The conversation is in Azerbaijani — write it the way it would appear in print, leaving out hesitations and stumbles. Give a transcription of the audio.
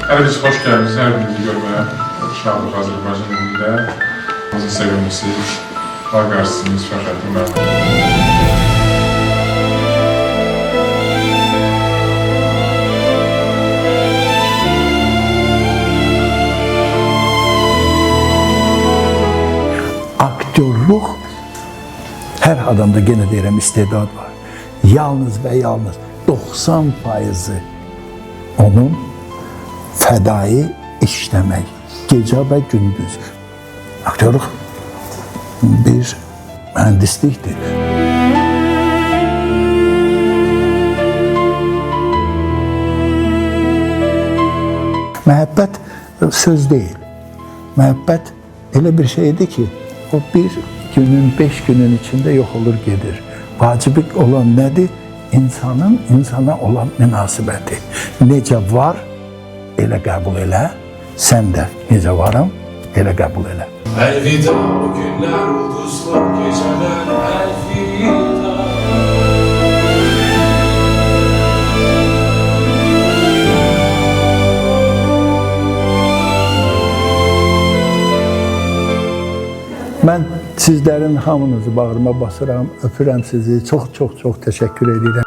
Hələ biz xoş gəldiniz, hər birinizi görməyə. Şadlıq Azərbaycan ilində. Bizi sevimlisiniz, var qarşısınız, Fəxrəddin müəllim. Aktyorluq hər adamda, yenə deyirəm, istedad var. Yalnız və yalnız 90% onun fədai işləmək, gecə və gündüz. Aktyorluq bir mühəndislikdir. Məhəbbət söz deyil. Məhəbbət elə bir şeydir ki, o bir günün, 5 günün içində yox olur, gedir. Vacibi olan nədir? İnsanın insana olan münasibəti. Necə var, elə qəbul elə. Sən də necə varam, elə qəbul elə. Əlvida o günlər, ulduzlu gecələr, əlvida. Mən sizlərin hamınızı bağrıma basıram, öpürəm sizi, çox təşəkkür edirəm.